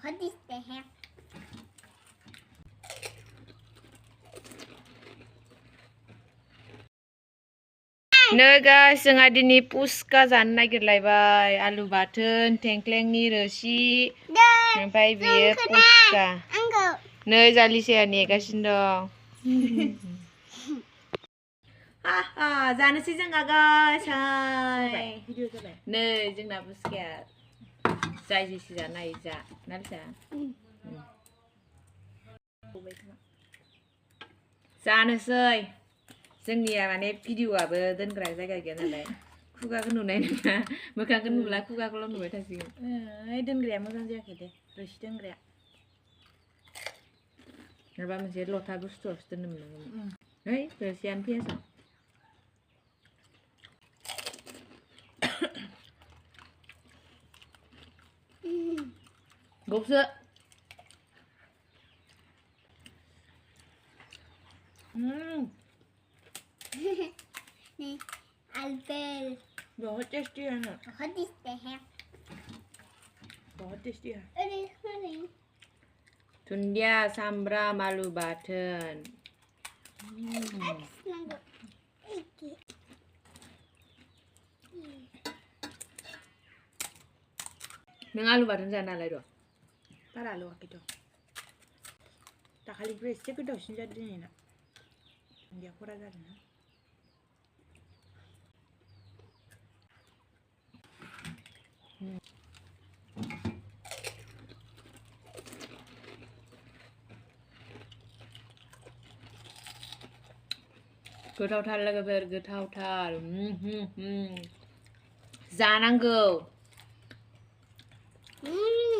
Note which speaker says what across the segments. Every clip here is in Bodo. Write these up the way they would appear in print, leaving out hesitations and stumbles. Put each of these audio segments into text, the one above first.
Speaker 1: What is the hair?
Speaker 2: Nah guys, जोंहा दिनै पुस्का जानो नागिरलायबाय आलु बाथोन थेंख्लेंनि रोसि ओमफ्राय बियो पुस्का नै जालिसाया नेगासिनो दं हाहा जानोसै जोंहा गाइस हाय नै जोंना पुस्काया जाय जेसे जानो हायो जा ना लिसा जानोसै जोंनिया माने भिडिअआबो दोनग्रा जायगा गैया नालाय खुगाखौ नुनाय नङा मोखांखौ नुला खुगाखौल' नुबाय थासिगोन
Speaker 3: दोनग्राया मोजां जायाखै दे रोसि दोनग्राया
Speaker 2: माबा मोनसे लथा बुस्थुआवसो दोननो मोननांगौमोन है रोसियानो फैयासै गबसो
Speaker 1: Albert.
Speaker 3: बहुत टेस्टी है ना
Speaker 1: What is the hair?
Speaker 3: बहुत टेस्टी है
Speaker 1: It is funny.
Speaker 2: दुन्दिया सामब्राम आलु बाथोन नों आलु बाथोन जानो हालाय र'
Speaker 3: बारा लुवाखैथ' दाखालिनिफ्राय एसे गोथावसिन जादों दिनैना दुन्दिया खरा जादों ना
Speaker 2: गोथावथार लोगोफोर गोथावथार जानांगौ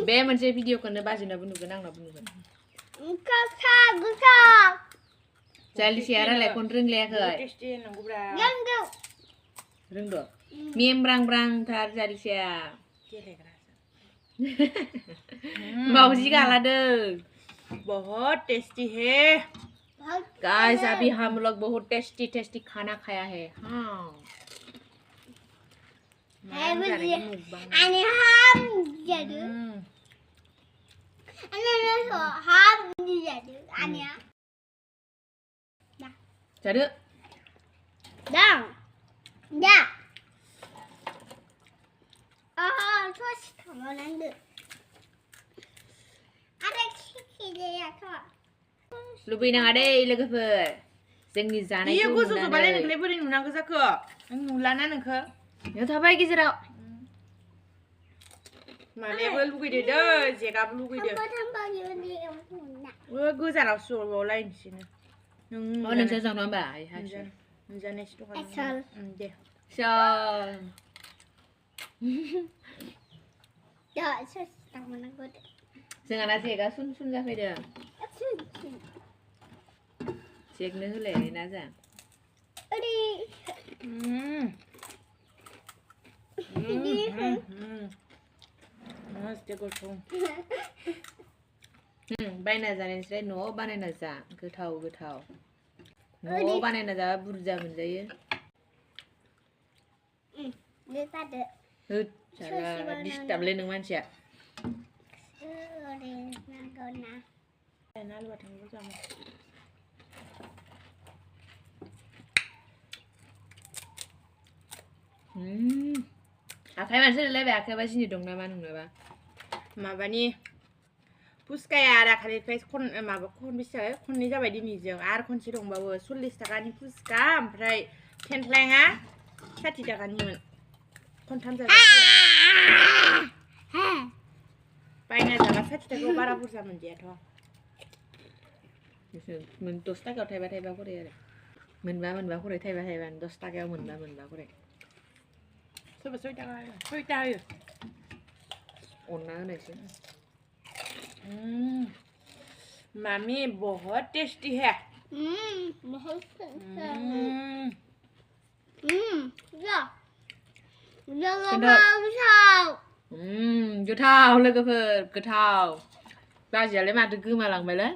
Speaker 2: बे मोनसे भिडिअखौनो बाजैनाबो नुगोन आंनाबो नुगोन जालिसाया रायलायखौनो रोंलायाखै
Speaker 3: टेस्टी होनांगौब्रा
Speaker 2: रोंदो मेमब्रां ब्रांथार जालिसाया
Speaker 3: गेलेग्रासो
Speaker 2: मावजि गालादों
Speaker 3: बहुत टेस्टी है
Speaker 2: गाइस अभी हम लोग बहुत टेस्टी टेस्टी खाना खाया है हाँ
Speaker 1: Ani ham jadi. Ani so ham jadi. Ani ya.
Speaker 2: Jadi.
Speaker 1: Dang. Ya. Terus kamu nanti. Ada kiki dia kok.
Speaker 2: Lubih nang ada लोगोफोर जोंनि जानायखौ
Speaker 3: इयो गोजौ-गोजौबालाय नोंलाय बोरै नुनांगौ जाखो आं नुलाना नोंखो
Speaker 2: बेयाव थाबाय गेजेराव
Speaker 3: मालायाबो लुगैदो दै जेगाबो लुगैदो गोजानाव सौलायनोसैनो
Speaker 2: नों नोंसोर जानो होमबा
Speaker 3: मोनजानायसो दं दे
Speaker 2: जोंहाना जेगा सुन सुन जाफैदों जेगनो होलाय ना जा
Speaker 3: मस्त गोथाव
Speaker 2: बायना जानायनिफ्राय न'आव बानायना जा गोथाव गोथाव न'आव बानायना जाबा बुरजा मोनजायो होद साला डिस्टार्बलै नों मानसिया
Speaker 3: आलु बाथोनबो जानो
Speaker 2: आखाइ मानसि लायबाय आखाइबा सिनि दं नामा नोंनाबा
Speaker 3: माबानि पुस्काया दाखालिनिफ्राय माबा खनबेसे खननै जाबाय दिनैजों आरो खनसे दंबावो 40 थाखानि पुस्का ओमफ्राय थेंख्लेंआ 60 थाखानिमोन खनथाम जाबाय बायना जाबा 60 थाखायाव बारा बुरजा मोनजायाथ'
Speaker 2: 10 थाखायाव थाइबा थाइबा खरै आरो मोनबा खरै थाइबा थाइबा 10 थाखायाव मोनबा खरै
Speaker 3: सोरबा 6 थाखा होयो
Speaker 2: अनना होनायसै
Speaker 3: मामी बहुत टेस्टी है
Speaker 1: बहुत
Speaker 2: गोथाव लोगोफोर गोथाव बाजियालाय माथो गोमालांबायलै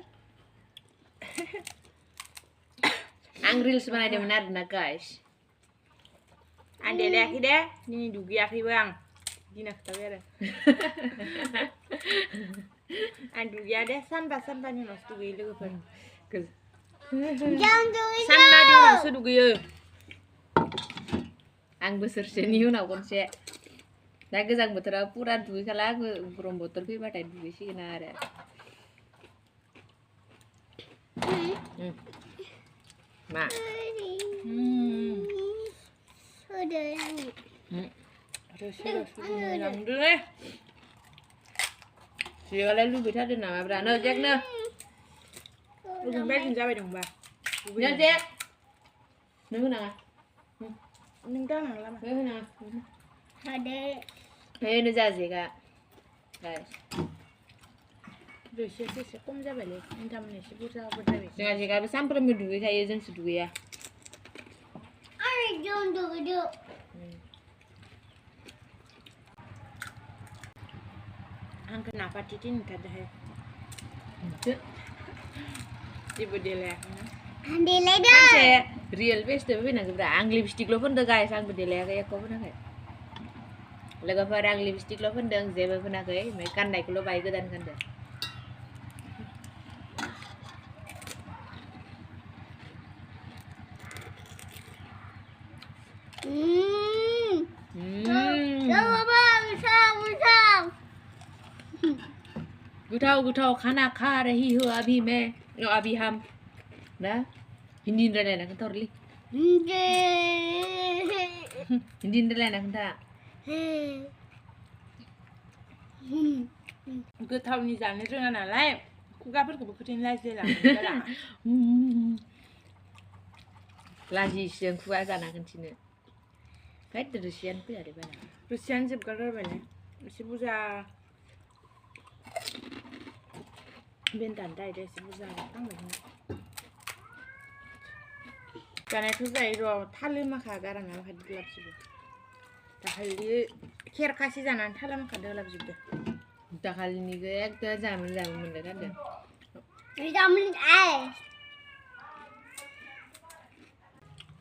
Speaker 2: आं रिल्स बानायदोंमोन आरोना गाइस
Speaker 3: आं देलायाखै दे दिनै दुगैयाखैबो आं दिना खोथाबाय आरो Anh đủ giá đấy, săn ba nhưng nó đủ ghi lưu phần.
Speaker 1: Jangan tu
Speaker 3: Săn ba đi nó sẽ đủ ghi ơi.
Speaker 2: Ang besar seniu na kon se. Dah gezang betul pura duit kalau aku kurang botol pi batai duit sih kena ada. Ma.
Speaker 1: Sudah ni.
Speaker 3: Terus yang dulu deh.
Speaker 2: Sih kalau lu bisa ada nama berana Jack na.
Speaker 3: Lu không biết ra bài đồng bà.
Speaker 2: Ya Jack. Nunggu na.
Speaker 3: Nhưng đó là lắm.
Speaker 2: Nunggu na.
Speaker 1: Ada.
Speaker 2: Eh nu jadi kak. Guys.
Speaker 3: Rồi sẽ cũng ra bài này. Anh thầm này sẽ bút ra bút ra bài.
Speaker 2: Jangan jika sampai me duit saya jangan seduit ya.
Speaker 1: Ada jangan tu video.
Speaker 3: Anh kenapa titin tak ada? Ibu dia lah.
Speaker 1: Andi leda.
Speaker 2: Kan saya real best tapi nak berapa ang lipstick lo pun dah guys ang berdele kayak kau pun nak. Lega pada ang lipstick lo pun dah zebra pun nak kayak. Mereka naik lo baik dan kan dah. Gutau खाना खा रही हो अभी मैं अभी हम ना हिंदी रले ना कंtor li हिंदी रले ना कंta
Speaker 3: Cứ thâu như rằng cái nào lại. Cô gặp được một cái tin lại gì là.
Speaker 2: lagi siang kuat sana kan sini kai terus siang pun ada mana
Speaker 3: Rồi xem dịp cái rồi này. Sẽ bút ra. Bên tàn tay đây sẽ bút ra tăng bệnh. Cái này thứ dậy rồi thắt lên mà khá gara nào phải được làm gì được. Ta hay đi kher kasi janan thắt lên mà khá được làm gì được.
Speaker 2: tak kali ni ke ke zaman mana kan dah
Speaker 1: Vitamin A.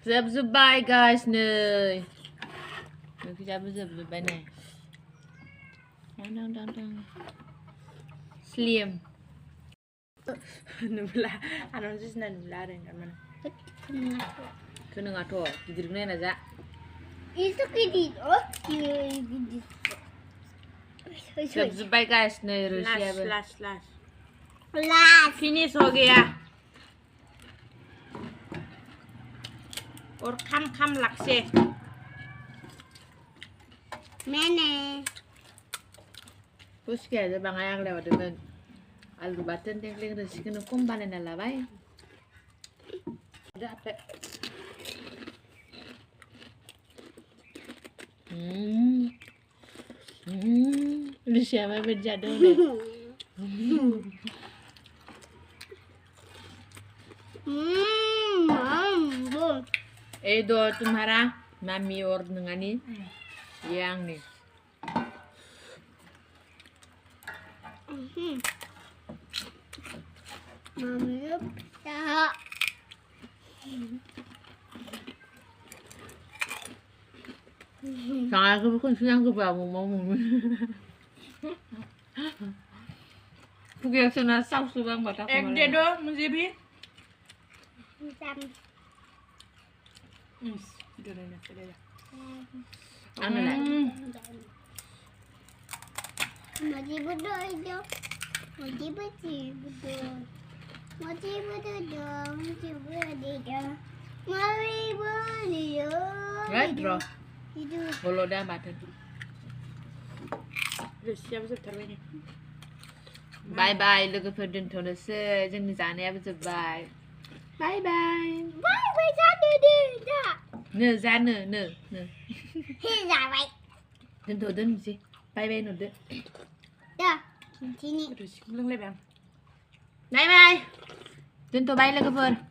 Speaker 2: Subscribe guys nih. Kita subscribe nih. Dang. Slim.
Speaker 3: Nubla, ano just na nubla rin naman.
Speaker 2: Kena ngato, kidirnya naja.
Speaker 1: Itu kidit. Oh, kidit.
Speaker 2: Subscribe guys nih Rusia.
Speaker 3: Last.
Speaker 1: Last.
Speaker 3: Finish हो गया. और खम लग से.
Speaker 1: Mana?
Speaker 2: Puska aja bang ayang lewat dengan alu batan tengkleng rezeki kena kumpan yang nala bay.
Speaker 3: Ada apa?
Speaker 2: Rusia mah berjadul deh. Do तुम्हारा mami और nengani yang nih.
Speaker 1: Mami tak.
Speaker 2: Sangat aku bukan siang ke bawa mau. Punya sana saus bang batak.
Speaker 3: Dia do mesti bi. Dia dah.
Speaker 2: Anu lah.
Speaker 1: Mati betul itu. Mati betul. Mati betul.
Speaker 2: Right bro.
Speaker 1: Itu.
Speaker 2: Bolo dah batan.
Speaker 3: Rồi xem giúp thật này.
Speaker 2: Bye bye, look for den to the se, jeng ni zane ya betul bye. Bye bye.
Speaker 1: Bye sana dia. Dah.
Speaker 2: Ne zane ne.
Speaker 1: Dah baik.
Speaker 2: Den to den sih. Bye bye no de.
Speaker 1: Dah. Sini.
Speaker 3: Rồi cũng lưng lên bạn.
Speaker 2: Bye bye. Den to bye look for.